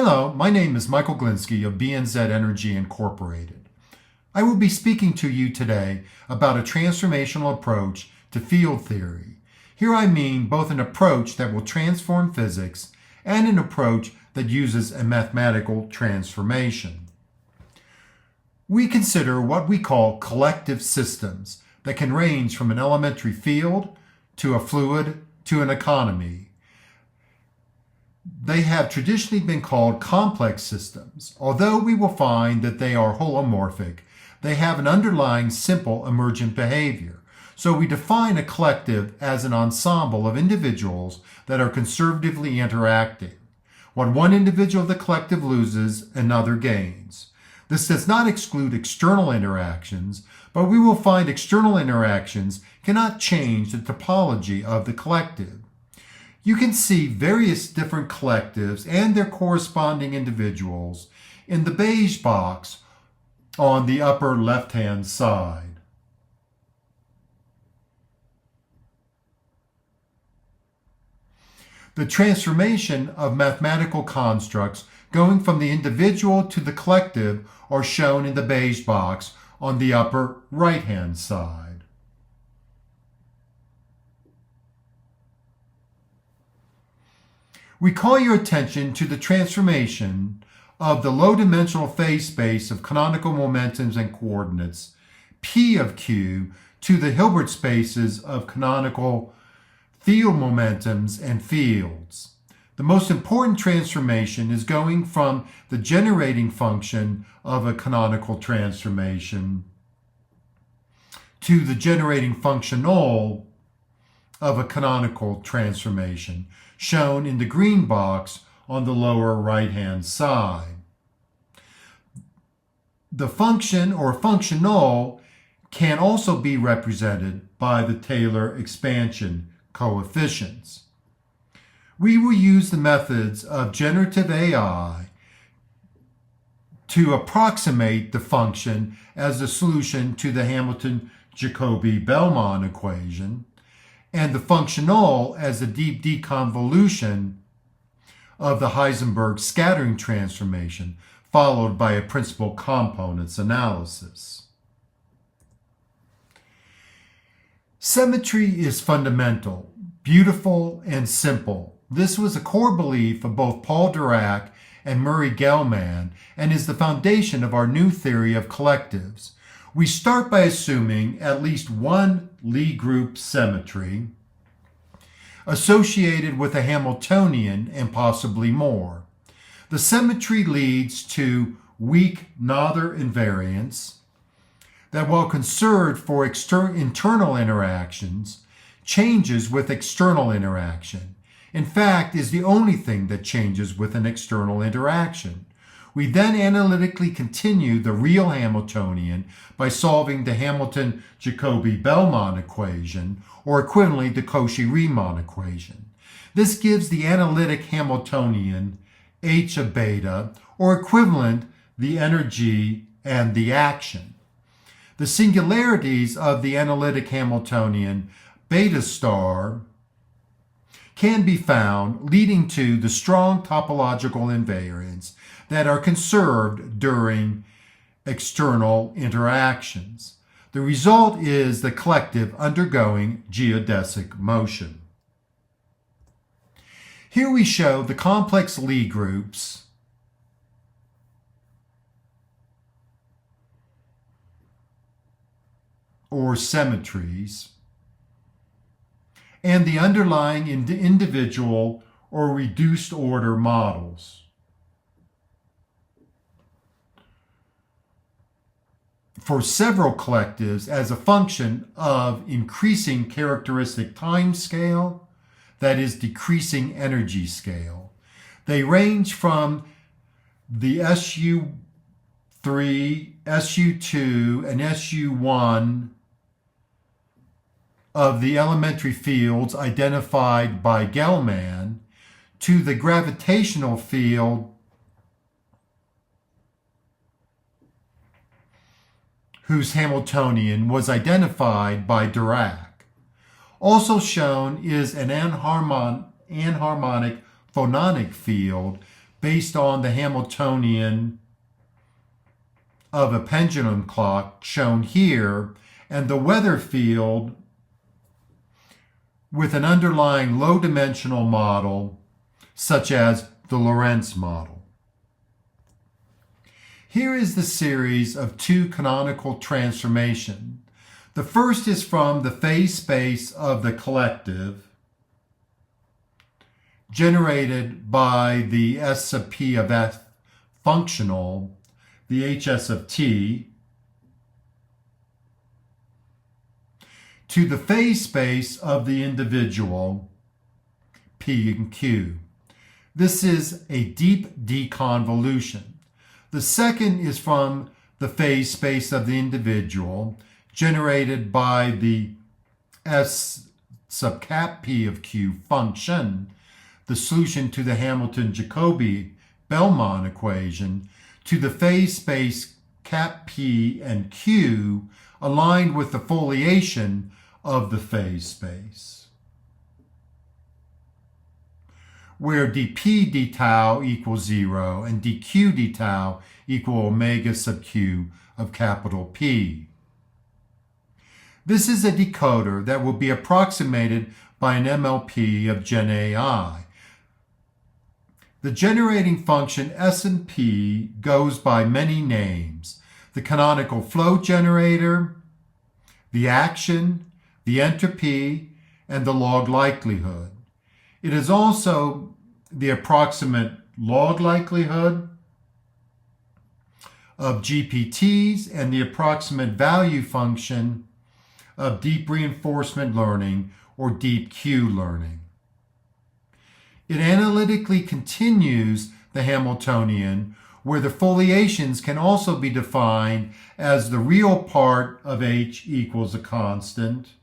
Hello, my name is Michael Glinsky of BNZ Energy Incorporated. I will be speaking to you today about a transformational approach to field theory. Here I mean both an approach that will transform physics and an approach that uses a mathematical transformation. We consider what we call collective systems that can range from an elementary field to a fluid to an economy. They have traditionally been called complex systems. Although we will find that they are holomorphic, they have an underlying simple emergent behavior. So we define a collective as an ensemble of individuals that are conservatively interacting. What one individual of the collective loses, another gains. This does not exclude external interactions, but we will find external interactions cannot change the topology of the collective. You can see various different collectives and their corresponding individuals in the beige box on the upper left-hand side. The transformation of mathematical constructs going from the individual to the collective are shown in the beige box on the upper right-hand side. We call your attention to the transformation of the low-dimensional phase space of canonical momentums and coordinates, P of Q, to the Hilbert spaces of canonical field momentums and fields. The most important transformation is going from the generating function of a canonical transformation to the generating functional of a canonical transformation, shown in the green box on the lower right-hand side. The function or functional can also be represented by the Taylor expansion coefficients. We will use the methods of generative AI to approximate the function as the solution to the Hamilton-Jacobi-Bellman equation, and the functional as a deep deconvolution of the Heisenberg Scattering Transformation, followed by a principal components analysis. Symmetry is fundamental, beautiful, and simple. This was a core belief of both Paul Dirac and Murray Gell-Mann and is the foundation of our new theory of collectives. We start by assuming at least one Lie group symmetry associated with a Hamiltonian and possibly more. The symmetry leads to weak Noether invariance that, while conserved for internal interactions, changes with external interaction. In fact, is the only thing that changes with an external interaction. We then analytically continue the real Hamiltonian by solving the Hamilton-Jacobi-Bellman equation, or equivalently the Cauchy-Riemann equation. This gives the analytic Hamiltonian h of beta, or equivalent the energy and the action. The singularities of the analytic Hamiltonian beta star can be found, leading to the strong topological invariants that are conserved during external interactions. The result is the collective undergoing geodesic motion. Here we show the complex Lie groups or symmetries and the underlying individual or reduced order models. For several collectives as a function of increasing characteristic time scale, that is decreasing energy scale. They range from the SU3, SU2, and SU1 of the elementary fields identified by Gell-Mann to the gravitational field whose Hamiltonian was identified by Dirac. Also shown is an anharmonic phononic field based on the Hamiltonian of a pendulum clock shown here, and the weather field with an underlying low-dimensional model such as the Lorentz model. Here is the series of two canonical transformations. The first is from the phase space of the collective, generated by the S sub p of f functional, the hs of t, to the phase space of the individual, p and q. This is a deep deconvolution. The second is from the phase space of the individual, generated by the S sub cap p of q function, the solution to the Hamilton-Jacobi Belmont equation, to the phase space cap p and q aligned with the foliation of the phase space, where dp d tau equals 0 and dq d tau equal omega sub q of capital P. This is a decoder that will be approximated by an MLP of genAI. The generating function S and P goes by many names: the canonical flow generator, the action, the entropy, and the log likelihood. It is also the approximate log likelihood of GPTs and the approximate value function of deep reinforcement learning or deep Q learning. It analytically continues the Hamiltonian, where the foliations can also be defined as the real part of h equals a constant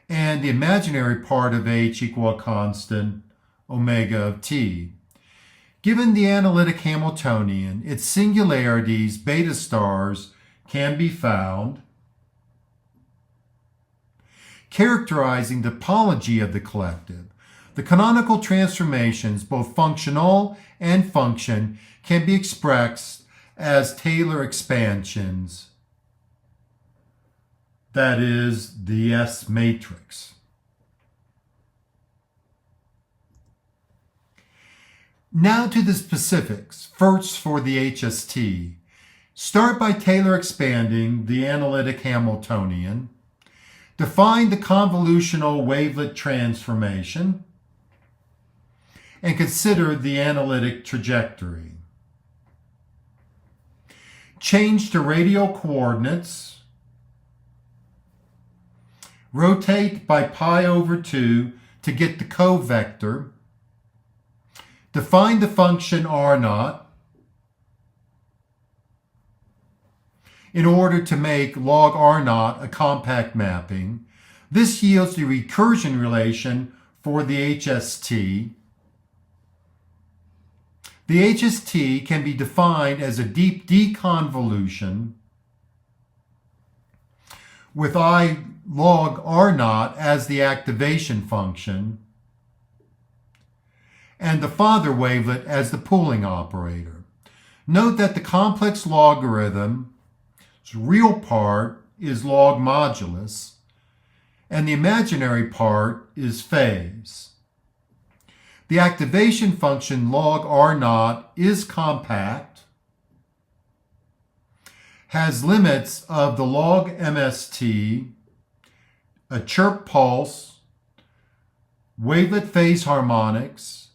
and the imaginary part of h equal a constant omega of t. Given the analytic Hamiltonian, its singularities, beta stars, can be found, characterizing the topology of the collective. The canonical transformations, both functional and function, can be expressed as Taylor expansions, that is, the S matrix. Now to the specifics. First, for the HST. Start by Taylor expanding the analytic Hamiltonian. Define the convolutional wavelet transformation, and consider the analytic trajectory. Change to radial coordinates. Rotate by pi over 2 to get the covector. Define the function R0 in order to make log R0 a compact mapping. This yields the recursion relation for the HST. The HST can be defined as a deep deconvolution with I log R0 as the activation function and the father wavelet as the pooling operator. Note that the complex logarithm's real part is log modulus and the imaginary part is phase. The activation function log R0 is compact, has limits of the log MST, a chirp pulse, wavelet phase harmonics,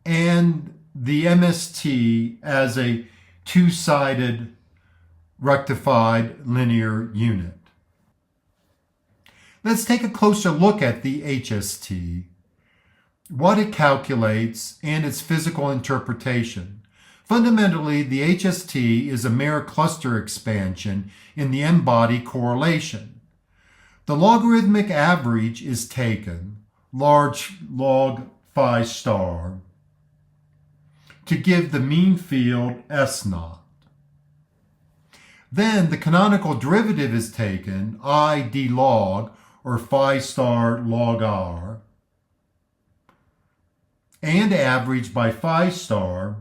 and the MST as a two-sided rectified linear unit. Let's take a closer look at the HST, what it calculates, and its physical interpretation. Fundamentally, the HST is a mere cluster expansion in the n-body correlation. The logarithmic average is taken, large log phi star, to give the mean field S0. Then the canonical derivative is taken, I d log, or phi star log r, and averaged by phi star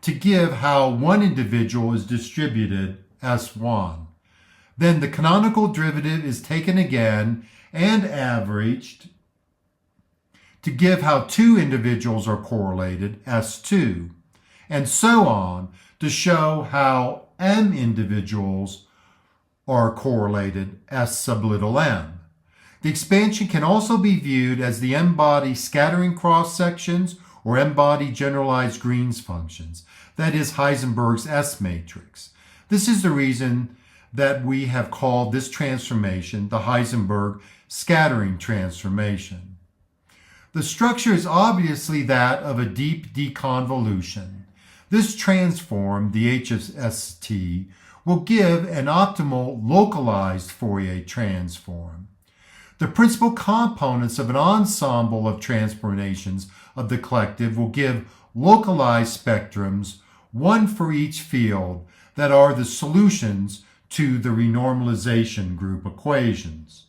to give how one individual is distributed S1. Then the canonical derivative is taken again and averaged to give how two individuals are correlated, S2, and so on to show how m individuals are correlated, S sub little m. The expansion can also be viewed as the m-body scattering cross-sections or m-body generalized Green's functions, that is Heisenberg's S matrix. This is the reason that we have called this transformation the Heisenberg Scattering Transformation. The structure is obviously that of a deep deconvolution. This transform, the HST, will give an optimal localized Fourier transform. The principal components of an ensemble of transformations of the collective will give localized spectrums, one for each field, that are the solutions to the Renormalization Group Equations.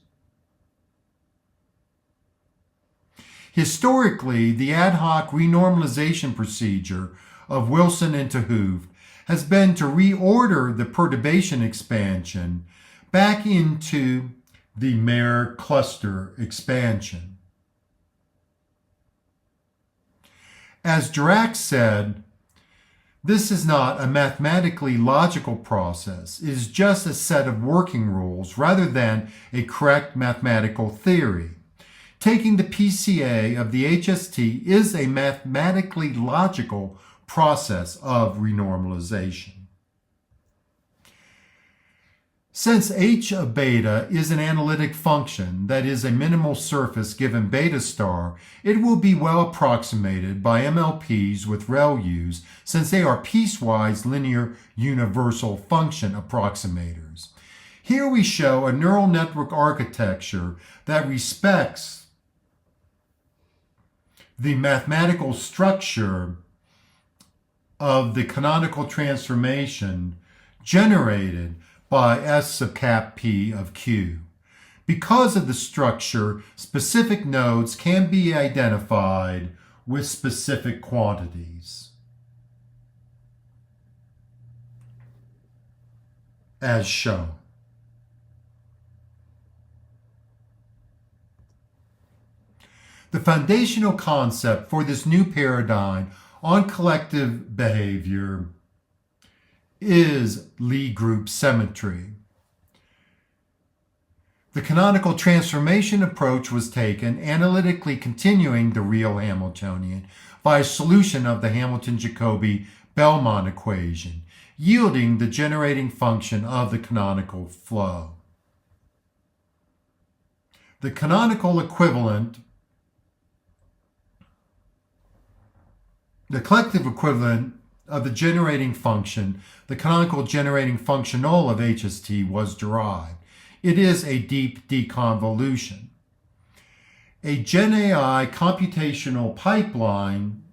Historically, the ad hoc renormalization procedure of Wilson and 't Hooft has been to reorder the perturbation expansion back into the Mayer cluster expansion. As Dirac said, this is not a mathematically logical process. It is just a set of working rules rather than a correct mathematical theory. Taking the PCA of the HST is a mathematically logical process of renormalization. Since h of beta is an analytic function that is a minimal surface given beta star, it will be well approximated by MLPs with ReLUs since they are piecewise linear universal function approximators. Here we show a neural network architecture that respects the mathematical structure of the canonical transformation generated by S sub cap P of Q. Because of the structure, specific nodes can be identified with specific quantities, as shown. The foundational concept for this new paradigm on collective behavior is Lie group symmetry. The canonical transformation approach was taken, analytically continuing the real Hamiltonian by a solution of the Hamilton-Jacobi Belmont equation, yielding the generating function of the canonical flow. The canonical equivalent, the collective equivalent of the generating function, the canonical generating functional of HST, was derived. It is a deep deconvolution. A genAI computational pipeline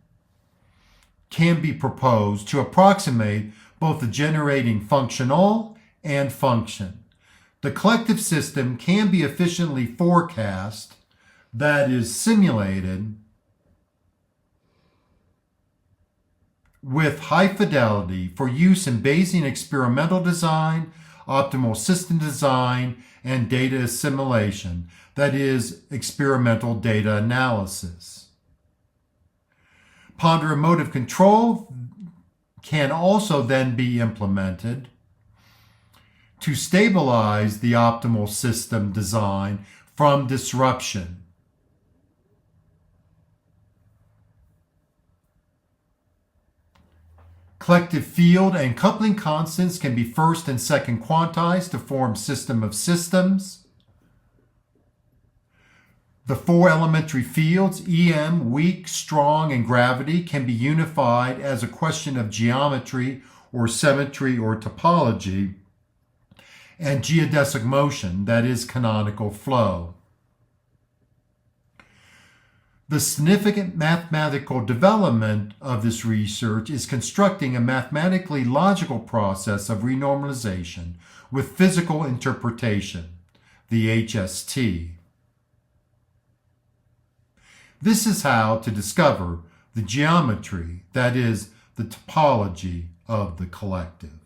can be proposed to approximate both the generating functional and function. The collective system can be efficiently forecast, that is, simulated, with high fidelity for use in Bayesian experimental design, optimal system design, and data assimilation, that is, experimental data analysis. Ponderative motive control can also then be implemented to stabilize the optimal system design from disruption. Collective field and coupling constants can be first and second quantized to form system of systems. The four elementary fields, EM, weak, strong, and gravity, can be unified as a question of geometry or symmetry or topology, and geodesic motion, that is, canonical flow. The significant mathematical development of this research is constructing a mathematically logical process of renormalization with physical interpretation, the HST. This is how to discover the geometry, that is, the topology of the collective.